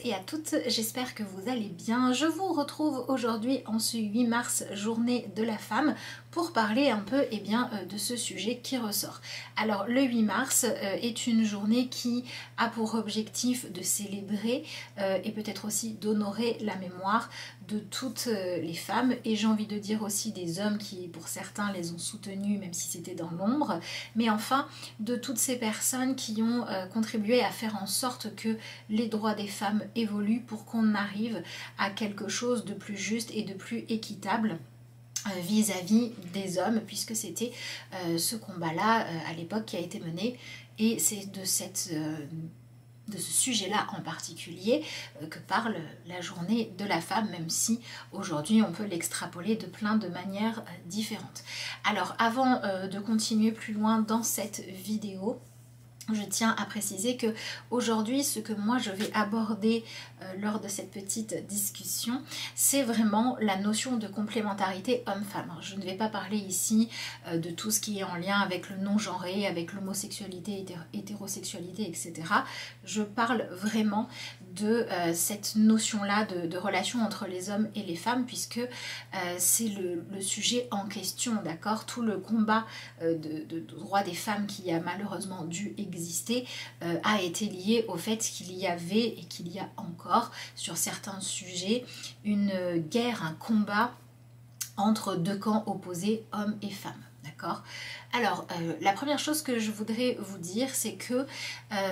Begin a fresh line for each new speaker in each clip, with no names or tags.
et à toutes, j'espère que vous allez bien. Je vous retrouve aujourd'hui en ce 8 mars, journée de la femme, pour parler un peu de ce sujet qui ressort. Alors le 8 mars est une journée qui a pour objectif de célébrer et peut-être aussi d'honorer la mémoire de toutes les femmes, et j'ai envie de dire aussi des hommes qui pour certains les ont soutenus même si c'était dans l'ombre, mais enfin de toutes ces personnes qui ont contribué à faire en sorte que les droits des femmes évoluent pour qu'on arrive à quelque chose de plus juste et de plus équitable vis-à-vis des hommes, puisque c'était ce combat-là à l'époque qui a été mené, et c'est de ce sujet-là en particulier que parle la journée de la femme, même si aujourd'hui on peut l'extrapoler de plein de manières différentes. Alors avant de continuer plus loin dans cette vidéo, je tiens à préciser que aujourd'hui, ce que moi je vais aborder lors de cette petite discussion, c'est vraiment la notion de complémentarité homme-femme. Je ne vais pas parler ici de tout ce qui est en lien avec le non-genré, avec l'homosexualité, hétérosexualité, etc. Je parle vraiment de cette notion-là de relation entre les hommes et les femmes, puisque c'est le sujet en question, d'accord? Tout le combat de droits des femmes qui a malheureusement dû exister a été lié au fait qu'il y avait et qu'il y a encore sur certains sujets une guerre, un combat entre deux camps opposés, hommes et femmes. D'accord? Alors, la première chose que je voudrais vous dire, c'est que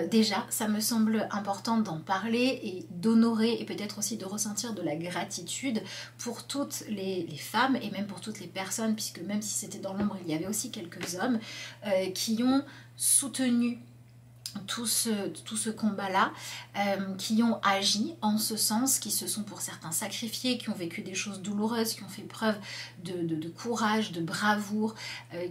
déjà, ça me semble important d'en parler et d'honorer et peut-être aussi de ressentir de la gratitude pour toutes les femmes et même pour toutes les personnes, puisque même si c'était dans l'ombre, il y avait aussi quelques hommes qui ont soutenu tout ce combat-là, qui ont agi en ce sens, qui se sont pour certains sacrifiés, qui ont vécu des choses douloureuses, qui ont fait preuve de courage, de bravoure,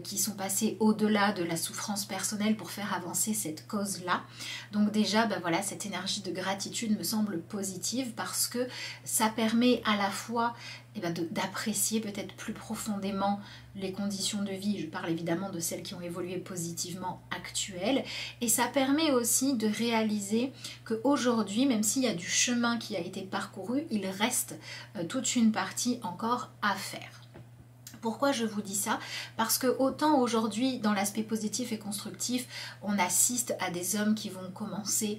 qui sont passés au-delà de la souffrance personnelle pour faire avancer cette cause-là. Donc déjà, voilà, cette énergie de gratitude me semble positive parce que ça permet à la fois d'apprécier peut-être plus profondément les conditions de vie. Je parle évidemment de celles qui ont évolué positivement actuelles, et ça permet aussi de réaliser qu'aujourd'hui, même s'il y a du chemin qui a été parcouru, il reste toute une partie encore à faire. Pourquoi je vous dis ça? Parce que autant aujourd'hui, dans l'aspect positif et constructif, on assiste à des hommes qui vont commencer,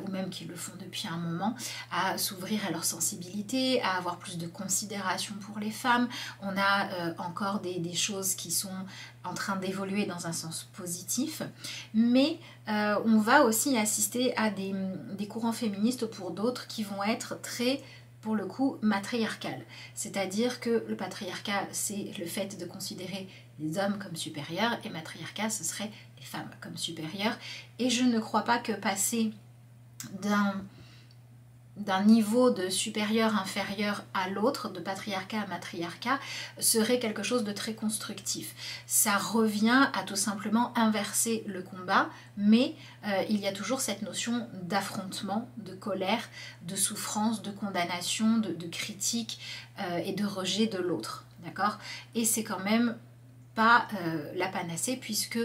ou même qui le font depuis un moment, à s'ouvrir à leur sensibilité, à avoir plus de considération pour les femmes. On a encore des choses qui sont en train d'évoluer dans un sens positif, mais on va aussi assister à des courants féministes pour d'autres qui vont être très, pour le coup, matriarcal. C'est-à-dire que le patriarcat, c'est le fait de considérer les hommes comme supérieurs, et matriarcat, ce serait les femmes comme supérieures. Et je ne crois pas que passer d'un niveau de supérieur-inférieur à l'autre, de patriarcat à matriarcat, serait quelque chose de très constructif. Ça revient à tout simplement inverser le combat, mais il y a toujours cette notion d'affrontement, de colère, de souffrance, de condamnation, de critique et de rejet de l'autre. D'accord? Et c'est quand même pas la panacée, puisque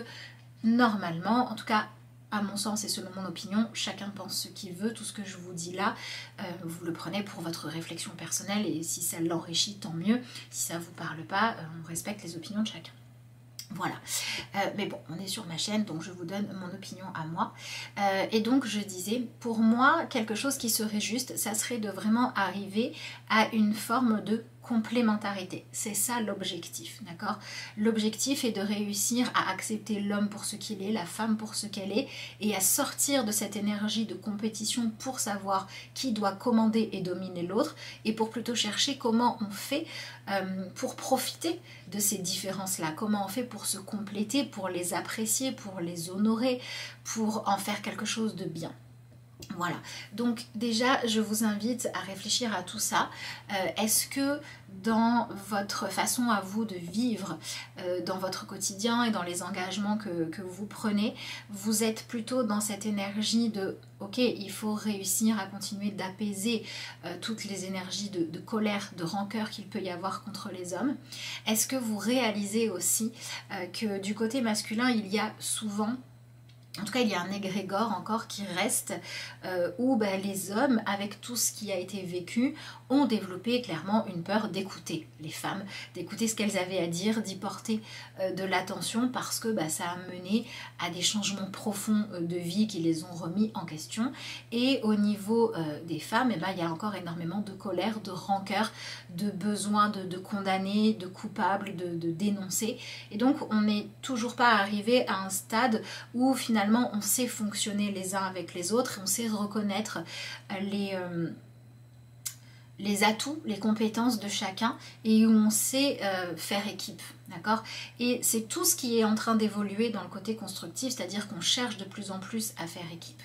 normalement, en tout cas à mon sens et selon mon opinion, chacun pense ce qu'il veut. Tout ce que je vous dis là, vous le prenez pour votre réflexion personnelle, et si ça l'enrichit, tant mieux. Si ça ne vous parle pas, on respecte les opinions de chacun. Voilà, mais bon, on est sur ma chaîne, donc je vous donne mon opinion à moi. Et donc je disais, pour moi, quelque chose qui serait juste, ça serait de vraiment arriver à une forme de complémentarité. C'est ça l'objectif, d'accord? L'objectif est de réussir à accepter l'homme pour ce qu'il est, la femme pour ce qu'elle est, et à sortir de cette énergie de compétition pour savoir qui doit commander et dominer l'autre, et pour plutôt chercher comment on fait pour profiter de ces différences-là, comment on fait pour se compléter, pour les apprécier, pour les honorer, pour en faire quelque chose de bien. Voilà, donc déjà je vous invite à réfléchir à tout ça. Est-ce que dans votre façon à vous de vivre, dans votre quotidien et dans les engagements que vous prenez, vous êtes plutôt dans cette énergie de ok, il faut réussir à continuer d'apaiser toutes les énergies de colère, de rancœur qu'il peut y avoir contre les hommes? Est-ce que vous réalisez aussi que du côté masculin, il y a souvent En tout cas, il y a un égrégore encore qui reste où les hommes, avec tout ce qui a été vécu, ont développé clairement une peur d'écouter les femmes, d'écouter ce qu'elles avaient à dire, d'y porter de l'attention parce que ça a mené à des changements profonds de vie qui les ont remis en question. Et au niveau des femmes, il y a encore énormément de colère, de rancœur, de besoin de condamner, de coupables, de dénoncer. Et donc, on n'est toujours pas arrivé à un stade où finalement on sait fonctionner les uns avec les autres, on sait reconnaître les atouts, les compétences de chacun et où on sait faire équipe, d'accord? Et c'est tout ce qui est en train d'évoluer dans le côté constructif, c'est-à-dire qu'on cherche de plus en plus à faire équipe.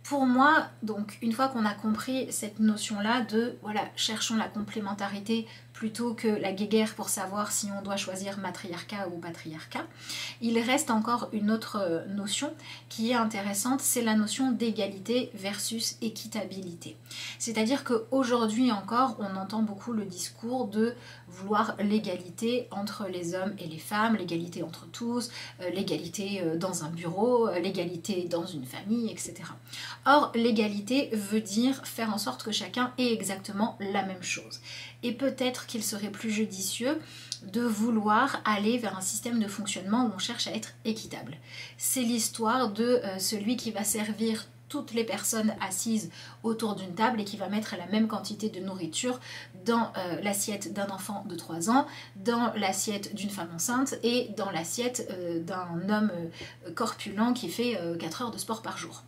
Pour moi, donc, une fois qu'on a compris cette notion-là de, voilà, cherchons la complémentarité plutôt que la guéguerre pour savoir si on doit choisir matriarcat ou patriarcat, il reste encore une autre notion qui est intéressante, c'est la notion d'égalité versus équitabilité. C'est-à-dire qu'aujourd'hui encore, on entend beaucoup le discours de vouloir l'égalité entre les hommes et les femmes, l'égalité entre tous, l'égalité dans un bureau, l'égalité dans une famille, etc. Or, l'égalité veut dire faire en sorte que chacun ait exactement la même chose. Et peut-être qu'il serait plus judicieux de vouloir aller vers un système de fonctionnement où on cherche à être équitable. C'est l'histoire de celui qui va servir toutes les personnes assises autour d'une table et qui va mettre la même quantité de nourriture dans l'assiette d'un enfant de 3 ans, dans l'assiette d'une femme enceinte et dans l'assiette d'un homme corpulent qui fait 4 heures de sport par jour.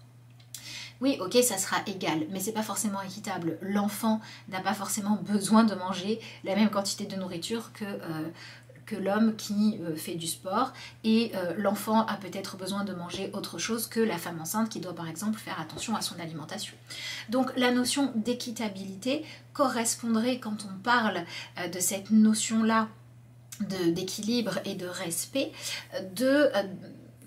Oui, ok, ça sera égal, mais c'est pas forcément équitable. L'enfant n'a pas forcément besoin de manger la même quantité de nourriture que l'homme qui fait du sport, et l'enfant a peut-être besoin de manger autre chose que la femme enceinte qui doit par exemple faire attention à son alimentation. Donc la notion d'équitabilité correspondrait, quand on parle de cette notion-là d'équilibre et de respect, de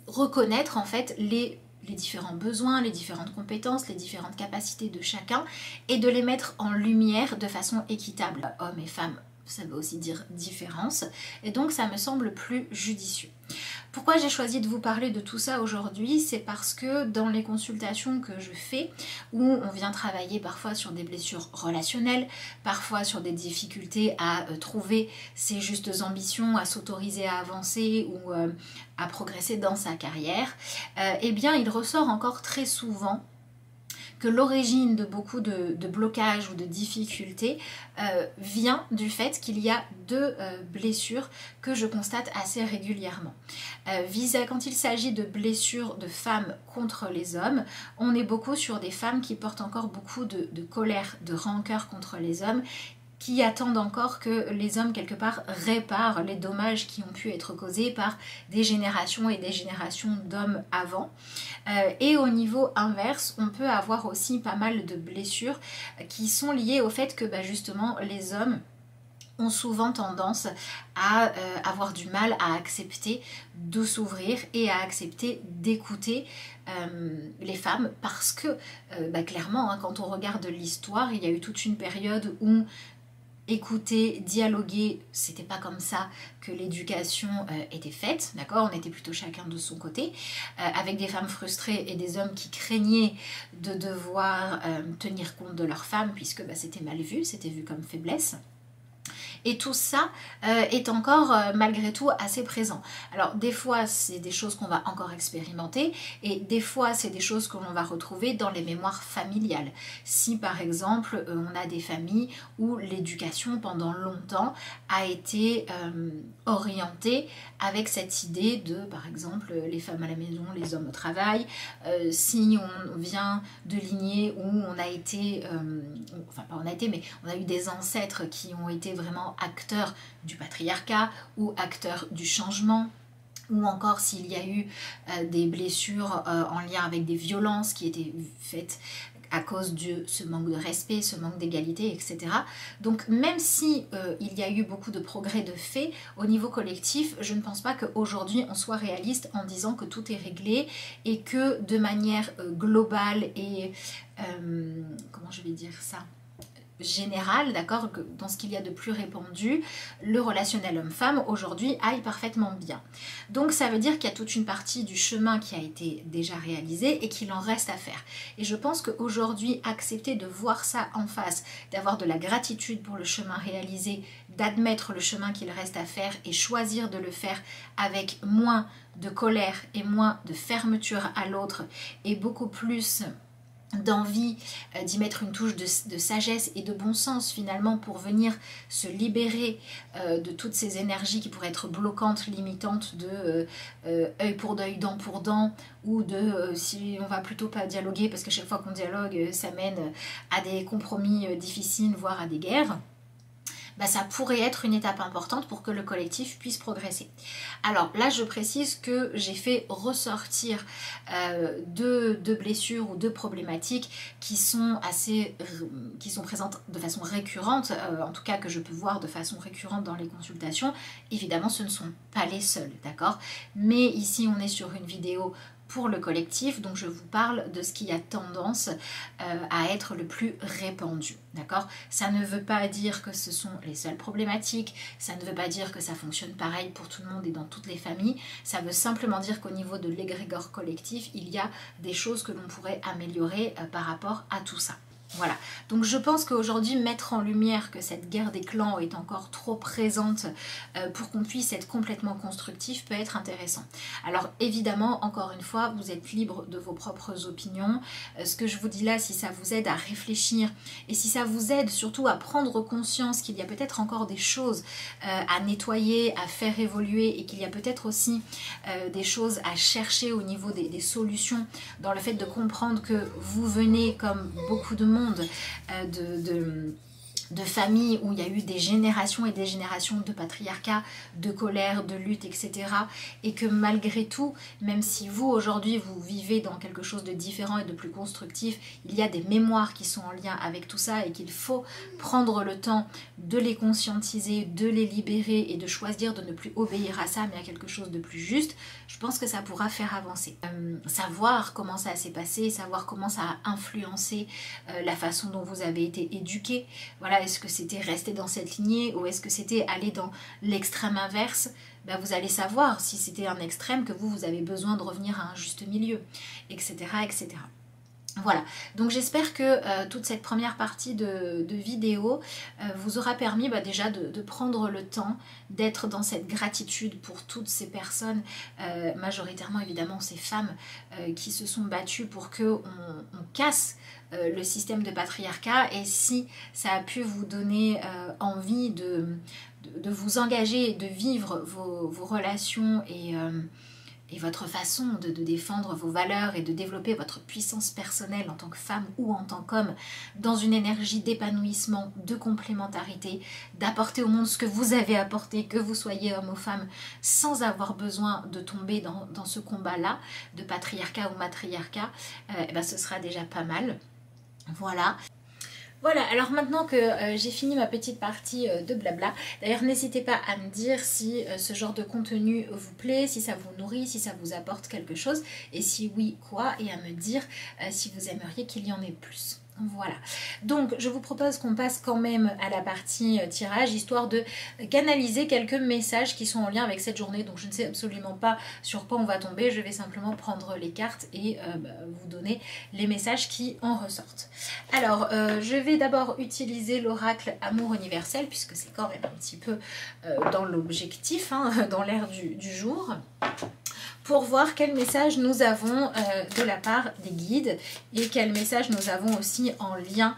reconnaître en fait les différents besoins, les différentes compétences, les différentes capacités de chacun et de les mettre en lumière de façon équitable. Hommes et femmes, ça veut aussi dire différence, et donc ça me semble plus judicieux. Pourquoi j'ai choisi de vous parler de tout ça aujourd'hui? C'est parce que dans les consultations que je fais, où on vient travailler parfois sur des blessures relationnelles, parfois sur des difficultés à trouver ses justes ambitions, à s'autoriser à avancer ou à progresser dans sa carrière, eh bien il ressort encore très souvent que l'origine de beaucoup de blocages ou de difficultés vient du fait qu'il y a 2 blessures que je constate assez régulièrement. Quand il s'agit de blessures de femmes contre les hommes, on est beaucoup sur des femmes qui portent encore beaucoup de colère, de rancœur contre les hommes, qui attendent encore que les hommes quelque part réparent les dommages qui ont pu être causés par des générations et des générations d'hommes avant. Et au niveau inverse, on peut avoir aussi pas mal de blessures qui sont liées au fait que justement les hommes ont souvent tendance à avoir du mal à accepter de s'ouvrir et à accepter d'écouter les femmes parce que clairement quand on regarde l'histoire, il y a eu toute une période où écouter, dialoguer, c'était pas comme ça que l'éducation était faite, d'accord? On était plutôt chacun de son côté, avec des femmes frustrées et des hommes qui craignaient de devoir tenir compte de leurs femmes puisque c'était mal vu, c'était vu comme faiblesse. Et tout ça est encore malgré tout assez présent. Alors des fois c'est des choses qu'on va encore expérimenter et des fois c'est des choses que l'on va retrouver dans les mémoires familiales. Si par exemple on a des familles où l'éducation pendant longtemps a été orientée avec cette idée de par exemple les femmes à la maison, les hommes au travail, si on vient de lignées où on a été, enfin pas on a été mais on a eu des ancêtres qui ont été vraiment acteurs du patriarcat ou acteurs du changement, ou encore s'il y a eu des blessures en lien avec des violences qui étaient faites à cause de ce manque de respect, ce manque d'égalité, etc. Donc même si il y a eu beaucoup de progrès de fait au niveau collectif, je ne pense pas qu'aujourd'hui on soit réaliste en disant que tout est réglé et que de manière globale et comment je vais dire ça, général, d'accord, dans ce qu'il y a de plus répandu, le relationnel homme-femme aujourd'hui aille parfaitement bien. Donc ça veut dire qu'il y a toute une partie du chemin qui a été déjà réalisé et qu'il en reste à faire. Et je pense qu'aujourd'hui, accepter de voir ça en face, d'avoir de la gratitude pour le chemin réalisé, d'admettre le chemin qu'il reste à faire et choisir de le faire avec moins de colère et moins de fermeture à l'autre et beaucoup plus d'envie d'y mettre une touche de sagesse et de bon sens finalement pour venir se libérer de toutes ces énergies qui pourraient être bloquantes, limitantes de œil pour œil, dent pour dent, ou de si on va plutôt pas dialoguer parce que chaque fois qu'on dialogue ça mène à des compromis difficiles, voire à des guerres. Bah, ça pourrait être une étape importante pour que le collectif puisse progresser. Alors là, je précise que j'ai fait ressortir deux blessures ou deux problématiques qui sont présentes de façon récurrente, en tout cas que je peux voir de façon récurrente dans les consultations. Évidemment, ce ne sont pas les seuls, d'accord? Mais ici, on est sur une vidéo pour le collectif, donc je vous parle de ce qui a tendance à être le plus répandu, d'accord? Ça ne veut pas dire que ce sont les seules problématiques, ça ne veut pas dire que ça fonctionne pareil pour tout le monde et dans toutes les familles, ça veut simplement dire qu'au niveau de l'égrégore collectif, il y a des choses que l'on pourrait améliorer par rapport à tout ça. Voilà, donc je pense qu'aujourd'hui mettre en lumière que cette guerre des clans est encore trop présente pour qu'on puisse être complètement constructif peut être intéressant. Alors évidemment, encore une fois, vous êtes libre de vos propres opinions. Ce que je vous dis là, si ça vous aide à réfléchir et si ça vous aide surtout à prendre conscience qu'il y a peut-être encore des choses à nettoyer, à faire évoluer et qu'il y a peut-être aussi des choses à chercher au niveau des solutions dans le fait de comprendre que vous venez comme beaucoup de monde de familles où il y a eu des générations et des générations de patriarcat, de colère, de lutte, etc. Et que malgré tout, même si vous aujourd'hui vous vivez dans quelque chose de différent et de plus constructif, il y a des mémoires qui sont en lien avec tout ça et qu'il faut prendre le temps de les conscientiser, de les libérer et de choisir de ne plus obéir à ça mais à quelque chose de plus juste. Je pense que ça pourra faire avancer. Savoir comment ça s'est passé, savoir comment ça a influencé la façon dont vous avez été éduqué. Voilà, est-ce que c'était rester dans cette lignée ou est-ce que c'était aller dans l'extrême inverse? Ben, vous allez savoir si c'était un extrême que vous avez besoin de revenir à un juste milieu, etc. etc. Voilà, donc j'espère que toute cette première partie de vidéo vous aura permis déjà de prendre le temps d'être dans cette gratitude pour toutes ces personnes, majoritairement évidemment ces femmes qui se sont battues pour qu'on casse le système de patriarcat. Et si ça a pu vous donner envie de vous engager, de vivre vos relations et votre façon de défendre vos valeurs et de développer votre puissance personnelle en tant que femme ou en tant qu'homme dans une énergie d'épanouissement, de complémentarité, d'apporter au monde ce que vous avez apporté, que vous soyez homme ou femme, sans avoir besoin de tomber dans ce combat-là de patriarcat ou matriarcat, ce sera déjà pas mal. Voilà. Voilà, alors maintenant que j'ai fini ma petite partie de blabla, d'ailleurs n'hésitez pas à me dire si ce genre de contenu vous plaît, si ça vous nourrit, si ça vous apporte quelque chose, et si oui, quoi, et à me dire si vous aimeriez qu'il y en ait plus. Voilà, donc je vous propose qu'on passe quand même à la partie tirage, histoire de canaliser quelques messages qui sont en lien avec cette journée. Donc je ne sais absolument pas sur quoi on va tomber, je vais simplement prendre les cartes et vous donner les messages qui en ressortent. Alors je vais d'abord utiliser l'oracle Amour universel, puisque c'est quand même un petit peu dans l'objectif, hein, dans l'air du jour, pour voir quel message nous avons de la part des guides et quel message nous avons aussi en lien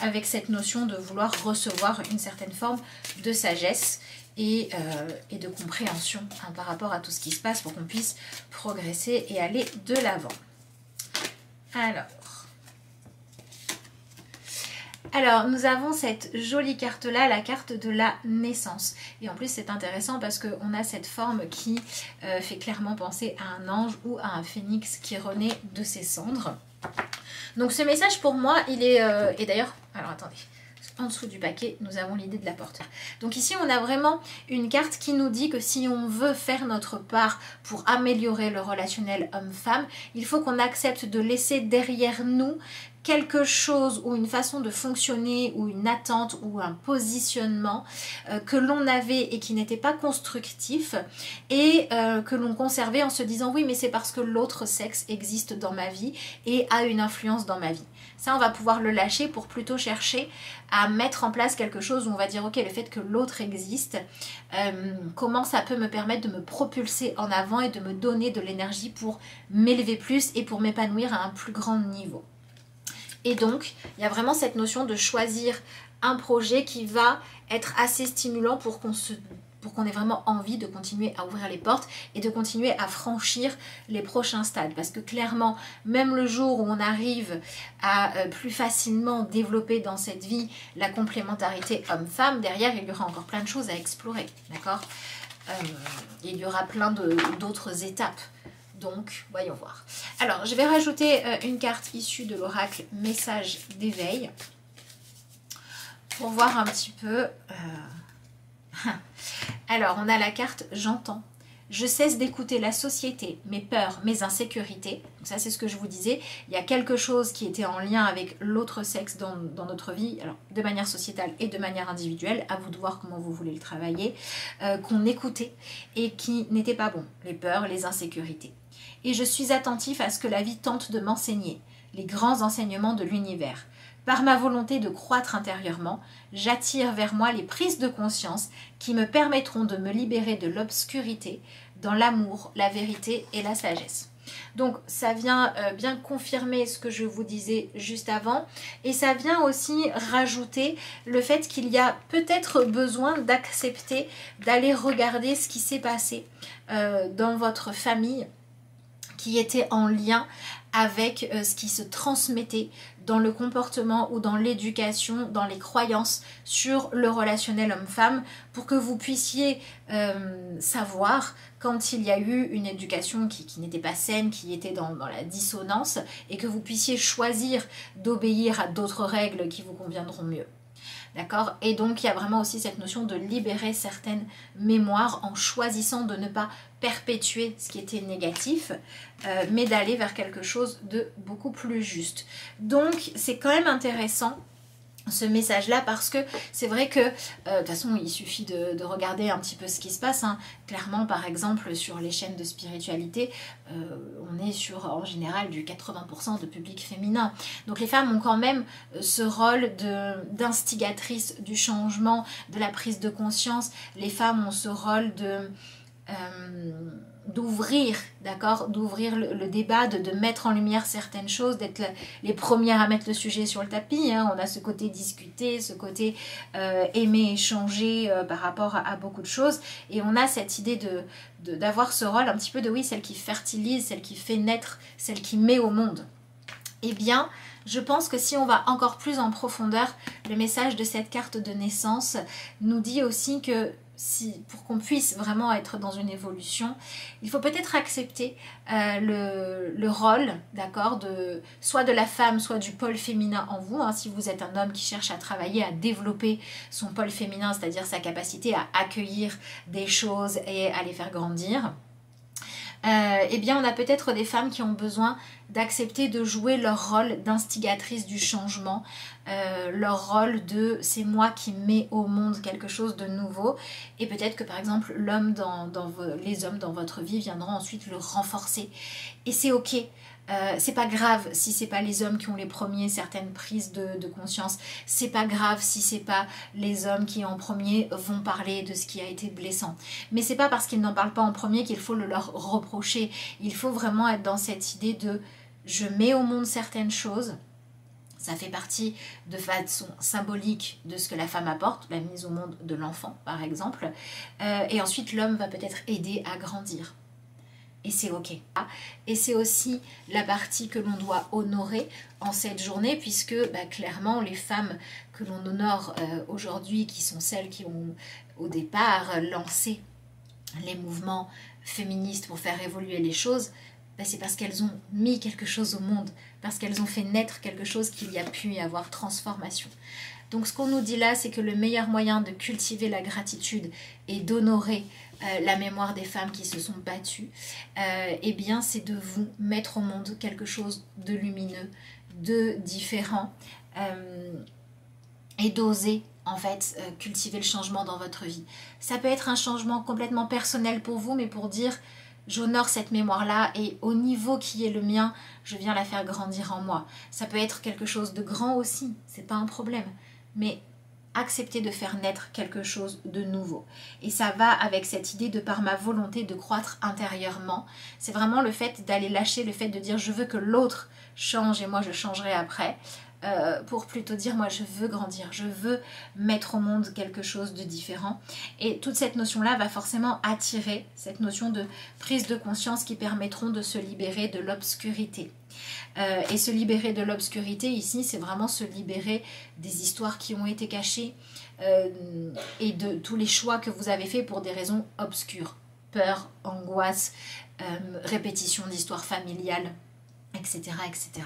avec cette notion de vouloir recevoir une certaine forme de sagesse et de compréhension par rapport à tout ce qui se passe pour qu'on puisse progresser et aller de l'avant. Alors, nous avons cette jolie carte-là, la carte de la naissance. Et en plus, c'est intéressant parce qu'on a cette forme qui fait clairement penser à un ange ou à un phénix qui renaît de ses cendres. Donc, ce message, pour moi, il est... et d'ailleurs, alors attendez... En dessous du paquet, nous avons l'idée de la porte. Donc ici, on a vraiment une carte qui nous dit que si on veut faire notre part pour améliorer le relationnel homme-femme, il faut qu'on accepte de laisser derrière nous quelque chose ou une façon de fonctionner ou une attente ou un positionnement que l'on avait et qui n'était pas constructif et que l'on conservait en se disant oui mais c'est parce que l'autre sexe existe dans ma vie et a une influence dans ma vie. Ça on va pouvoir le lâcher pour plutôt chercher à mettre en place quelque chose où on va dire ok le fait que l'autre existe, comment ça peut me permettre de me propulser en avant et de me donner de l'énergie pour m'élever plus et pour m'épanouir à un plus grand niveau. Et donc, il y a vraiment cette notion de choisir un projet qui va être assez stimulant pour qu'on ait vraiment envie de continuer à ouvrir les portes et de continuer à franchir les prochains stades. Parce que clairement, même le jour où on arrive à plus facilement développer dans cette vie la complémentarité homme-femme, derrière, il y aura encore plein de choses à explorer, d'accord ? Il y aura plein d'autres étapes. Donc, voyons voir. Alors, je vais rajouter une carte issue de l'oracle Message d'éveil pour voir un petit peu. Alors, on a la carte J'entends. Je cesse d'écouter la société, mes peurs, mes insécurités. Donc ça, c'est ce que je vous disais. Il y a quelque chose qui était en lien avec l'autre sexe dans notre vie, alors de manière sociétale et de manière individuelle. À vous de voir comment vous voulez le travailler. Qu'on écoutait et qui n'était pas bon. Les peurs, les insécurités. Et je suis attentif à ce que la vie tente de m'enseigner, les grands enseignements de l'univers. Par ma volonté de croître intérieurement, j'attire vers moi les prises de conscience qui me permettront de me libérer de l'obscurité dans l'amour, la vérité et la sagesse. Donc ça vient bien confirmer ce que je vous disais juste avant et ça vient aussi rajouter le fait qu'il y a peut-être besoin d'accepter d'aller regarder ce qui s'est passé dans votre famille qui était en lien avec ce qui se transmettait dans le comportement ou dans l'éducation, dans les croyances sur le relationnel homme-femme pour que vous puissiez savoir quand il y a eu une éducation qui n'était pas saine, qui était dans la dissonance et que vous puissiez choisir d'obéir à d'autres règles qui vous conviendront mieux. D'accord ? Et donc, il y a vraiment aussi cette notion de libérer certaines mémoires en choisissant de ne pas perpétuer ce qui était négatif, mais d'aller vers quelque chose de beaucoup plus juste. Donc, c'est quand même intéressant ce message-là parce que c'est vrai que de toute façon il suffit de regarder un petit peu ce qui se passe hein. Clairement par exemple sur les chaînes de spiritualité on est sur en général du 80% de public féminin donc les femmes ont quand même ce rôle d'instigatrice du changement, de la prise de conscience. Les femmes ont ce rôle d'ouvrir, d'accord, d'ouvrir le débat, de mettre en lumière certaines choses, d'être les premières à mettre le sujet sur le tapis, hein. On a ce côté discuter, ce côté aimer échanger par rapport à beaucoup de choses et on a cette idée d'avoir ce rôle un petit peu de oui, celle qui fertilise, celle qui fait naître, celle qui met au monde. Eh bien, je pense que si on va encore plus en profondeur, le message de cette carte de naissance nous dit aussi que pour qu'on puisse vraiment être dans une évolution, il faut peut-être accepter le rôle, d'accord, soit de la femme, soit du pôle féminin en vous. Hein, si vous êtes un homme qui cherche à travailler, à développer son pôle féminin, c'est-à-dire sa capacité à accueillir des choses et à les faire grandir. Eh bien on a peut-être des femmes qui ont besoin d'accepter de jouer leur rôle d'instigatrice du changement, leur rôle de c'est moi qui mets au monde quelque chose de nouveau et peut-être que par exemple l'homme les hommes dans votre vie viendront ensuite le renforcer et c'est ok. C'est pas grave si c'est pas les hommes qui ont les premiers certaines prises de conscience, c'est pas grave si c'est pas les hommes qui en premier vont parler de ce qui a été blessant, mais c'est pas parce qu'ils n'en parlent pas en premier qu'il faut le leur reprocher. Il faut vraiment être dans cette idée de je mets au monde certaines choses. Ça fait partie de façon symbolique de ce que la femme apporte, la mise au monde de l'enfant par exemple, et ensuite l'homme va peut-être aider à grandir. Et c'est ok. Et c'est aussi la partie que l'on doit honorer en cette journée, puisque clairement les femmes que l'on honore aujourd'hui, qui sont celles qui ont au départ lancé les mouvements féministes pour faire évoluer les choses, c'est parce qu'elles ont mis quelque chose au monde, parce qu'elles ont fait naître quelque chose qu'il y a pu y avoir transformation. Donc ce qu'on nous dit là, c'est que le meilleur moyen de cultiver la gratitude et d'honorer la mémoire des femmes qui se sont battues, eh bien c'est de vous mettre au monde quelque chose de lumineux, de différent et d'oser en fait cultiver le changement dans votre vie. Ça peut être un changement complètement personnel pour vous, mais pour dire j'honore cette mémoire-là et au niveau qui est le mien, je viens la faire grandir en moi. Ça peut être quelque chose de grand aussi, c'est pas un problème. Mais accepter de faire naître quelque chose de nouveau. Et ça va avec cette idée de par ma volonté de croître intérieurement. C'est vraiment le fait d'aller lâcher, le fait de dire je veux que l'autre change et moi je changerai après. Pour plutôt dire moi je veux grandir, je veux mettre au monde quelque chose de différent. Et toute cette notion-là va forcément attirer cette notion de prise de conscience qui permettront de se libérer de l'obscurité. Et se libérer de l'obscurité ici, c'est vraiment se libérer des histoires qui ont été cachées et de tous les choix que vous avez faits pour des raisons obscures. Peur, angoisse, répétition d'histoires familiales, etc., etc.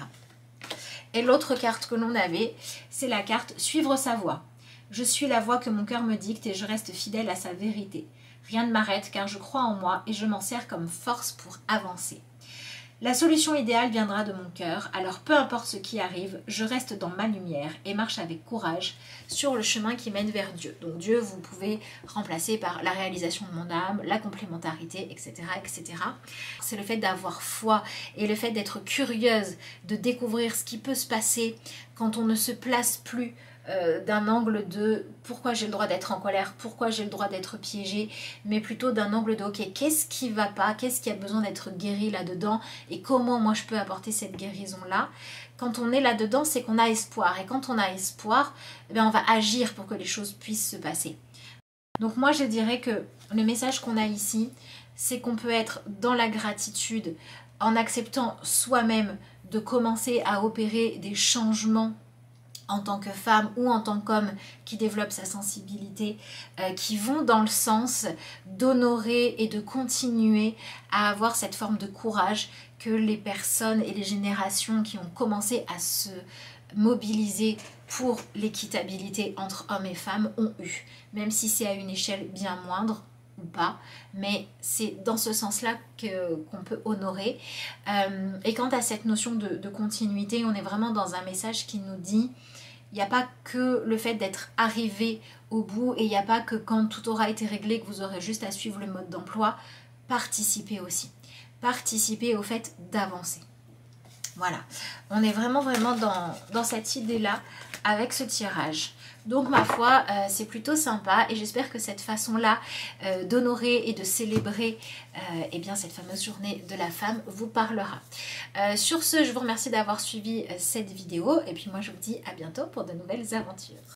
Et l'autre carte que l'on avait, c'est la carte suivre sa voie. Je suis la voie que mon cœur me dicte et je reste fidèle à sa vérité. Rien ne m'arrête car je crois en moi et je m'en sers comme force pour avancer. La solution idéale viendra de mon cœur, alors peu importe ce qui arrive, je reste dans ma lumière et marche avec courage sur le chemin qui mène vers Dieu. Donc Dieu, vous pouvez remplacer par la réalisation de mon âme, la complémentarité, etc. etc. C'est le fait d'avoir foi et le fait d'être curieuse, de découvrir ce qui peut se passer quand on ne se place plus d'un angle de pourquoi j'ai le droit d'être en colère, pourquoi j'ai le droit d'être piégée, mais plutôt d'un angle de ok, qu'est-ce qui va pas, qu'est-ce qui a besoin d'être guéri là-dedans et comment moi je peux apporter cette guérison-là. Quand on est là-dedans, c'est qu'on a espoir et quand on a espoir, eh bien, on va agir pour que les choses puissent se passer. Donc moi je dirais que le message qu'on a ici, c'est qu'on peut être dans la gratitude en acceptant soi-même de commencer à opérer des changements en tant que femme ou en tant qu'homme qui développe sa sensibilité, qui vont dans le sens d'honorer et de continuer à avoir cette forme de courage que les personnes et les générations qui ont commencé à se mobiliser pour l'équitabilité entre hommes et femmes ont eu, même si c'est à une échelle bien moindre ou pas, mais c'est dans ce sens-là qu'on peut honorer. Et quant à cette notion de continuité, on est vraiment dans un message qui nous dit il n'y a pas que le fait d'être arrivé au bout et il n'y a pas que quand tout aura été réglé que vous aurez juste à suivre le mode d'emploi. Participez aussi. Participez au fait d'avancer. Voilà. On est vraiment dans cette idée-là avec ce tirage. Donc ma foi, c'est plutôt sympa et j'espère que cette façon-là d'honorer et de célébrer eh bien, cette fameuse journée de la femme vous parlera. Sur ce, je vous remercie d'avoir suivi cette vidéo et puis moi je vous dis à bientôt pour de nouvelles aventures.